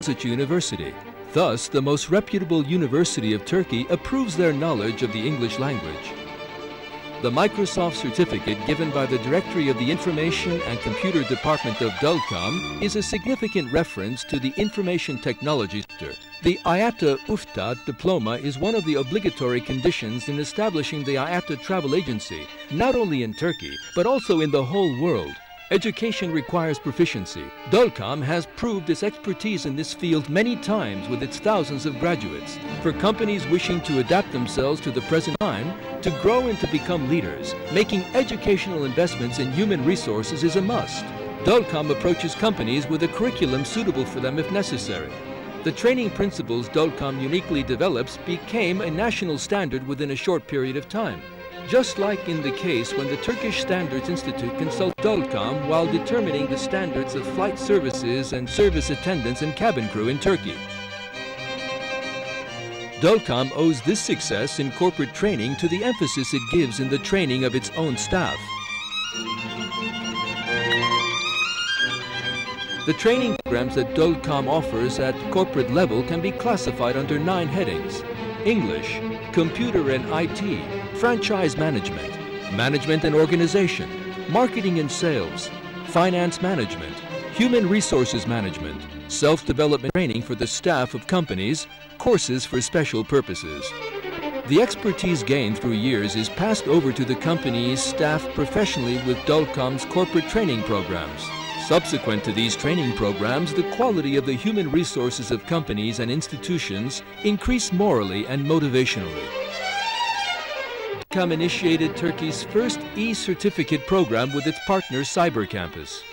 University. Thus, the most reputable university of Turkey approves their knowledge of the English language. The Microsoft certificate given by the Directory of the Information and Computer Department of deulcom is a significant reference to the information technology sector. The IATA UFTA diploma is one of the obligatory conditions in establishing the IATA travel agency, not only in Turkey, but also in the whole world. Education requires proficiency. deulcom has proved its expertise in this field many times with its thousands of graduates. For companies wishing to adapt themselves to the present time, to grow and to become leaders, making educational investments in human resources is a must. deulcom approaches companies with a curriculum suitable for them if necessary. The training principles deulcom uniquely develops became a national standard within a short period of time. Just like in the case when the Turkish Standards Institute consulted deulcom while determining the standards of flight services and service attendants and cabin crew in Turkey. deulcom owes this success in corporate training to the emphasis it gives in the training of its own staff. The training programs that deulcom offers at corporate level can be classified under 9 headings: English, Computer and IT, Franchise Management, Management and Organization, Marketing and Sales, Finance Management, Human Resources Management, Self-Development Training for the staff of companies, Courses for special purposes. The expertise gained through years is passed over to the company's staff professionally with deulcom's corporate training programs. Subsequent to these training programs, the quality of the human resources of companies and institutions increase morally and motivationally. deulcom initiated Turkey's first e-certificate program with its partner Cyber Campus.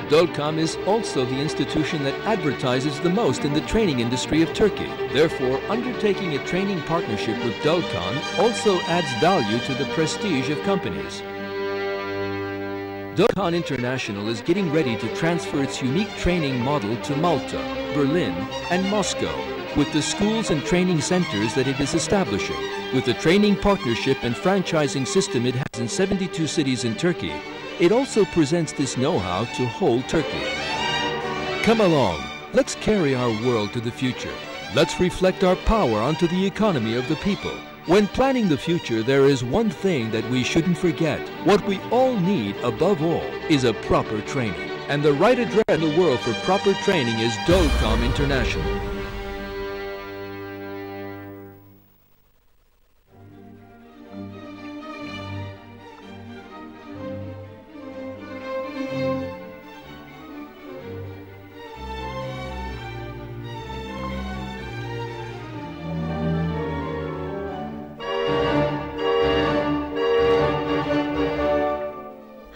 deulcom is also the institution that advertises the most in the training industry of Turkey. Therefore, undertaking a training partnership with deulcom also adds value to the prestige of companies. deulcom International is getting ready to transfer its unique training model to Malta, Berlin, and Moscow, with the schools and training centers that it is establishing. With the training partnership and franchising system it has in 72 cities in Turkey, it also presents this know-how to whole Turkey. Come along, let's carry our world to the future. Let's reflect our power onto the economy of the people. When planning the future, there is one thing that we shouldn't forget. What we all need, above all, is a proper training. And the right address in the world for proper training is deulcom International.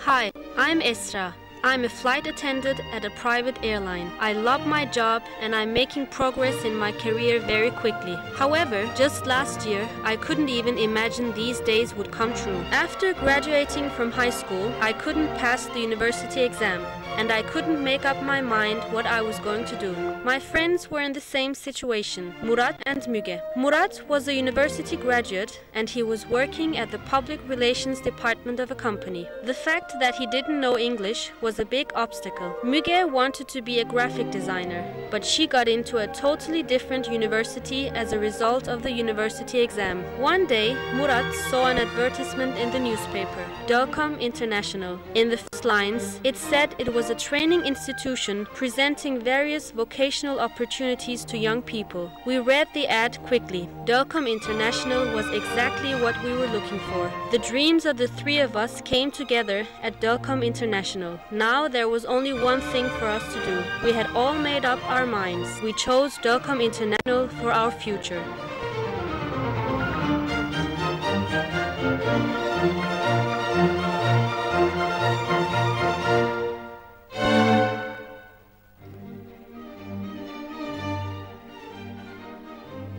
Hi, I'm Esra. I'm a flight attendant at a private airline. I love my job and I'm making progress in my career very quickly. However, just last year, I couldn't even imagine these days would come true. After graduating from high school, I couldn't pass the university exam, and I couldn't make up my mind what I was going to do. My friends were in the same situation, Murat and Müge. Murat was a university graduate and he was working at the public relations department of a company. The fact that he didn't know English was a big obstacle. Müge wanted to be a graphic designer, but she got into a totally different university as a result of the university exam. One day, Murat saw an advertisement in the newspaper, deulcom International. In the first lines, it said it was a training institution presenting various vocational opportunities to young people. We read the ad quickly. deulcom International was exactly what we were looking for. The dreams of the 3 of us came together at deulcom International. Now there was only one thing for us to do. We had all made up our minds. We chose deulcom International for our future.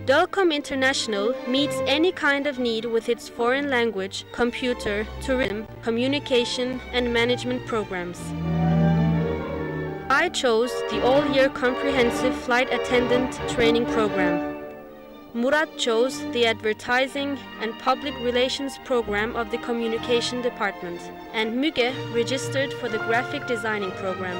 deulcom International meets any kind of need with its foreign language, computer, tourism, communication, and management programs. I chose the all-year comprehensive flight attendant training program. Murat chose the advertising and public relations program of the communication department, and Müge registered for the graphic designing program.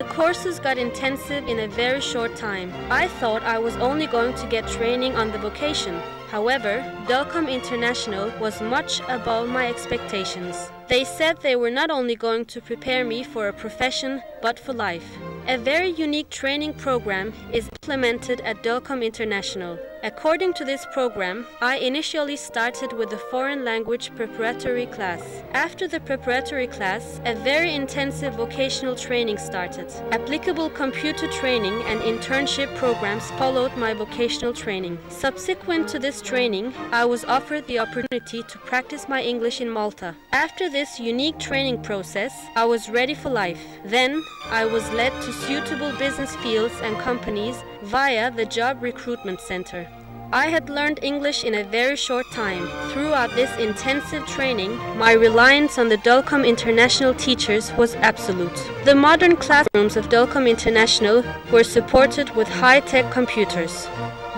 The courses got intensive in a very short time. I thought I was only going to get training on the vocation. However, deulcom International was much above my expectations. They said they were not only going to prepare me for a profession, but for life. A very unique training program is implemented at deulcom International. According to this program, I initially started with the foreign language preparatory class. After the preparatory class, a very intensive vocational training started. Applicable computer training and internship programs followed my vocational training. Subsequent to this training, I was offered the opportunity to practice my English in Malta. After this unique training process, I was ready for life. Then, I was led to suitable business fields and companies via the Job Recruitment Center. I had learned English in a very short time. Throughout this intensive training, my reliance on the deulcom International teachers was absolute. The modern classrooms of deulcom International were supported with high-tech computers.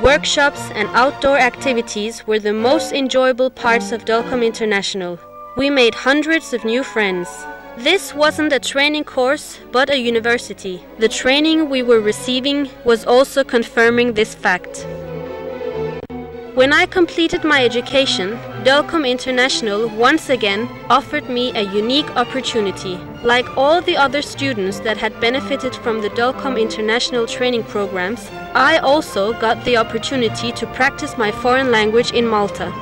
Workshops and outdoor activities were the most enjoyable parts of deulcom International. We made hundreds of new friends. This wasn't a training course, but a university. The training we were receiving was also confirming this fact. When I completed my education, deulcom International once again offered me a unique opportunity. Like all the other students that had benefited from the deulcom International training programs, I also got the opportunity to practice my foreign language in Malta.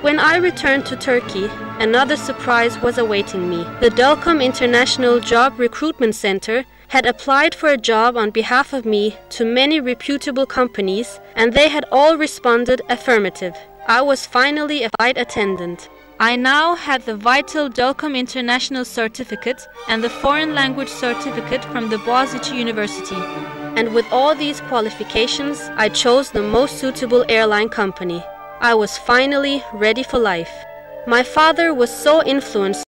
When I returned to Turkey, another surprise was awaiting me. The deulcom International Job Recruitment Center had applied for a job on behalf of me to many reputable companies, and they had all responded affirmative. I was finally a flight attendant. I now had the vital deulcom International certificate and the foreign language certificate from the Boğaziçi University. And with all these qualifications, I chose the most suitable airline company. I was finally ready for life. My father was so influenced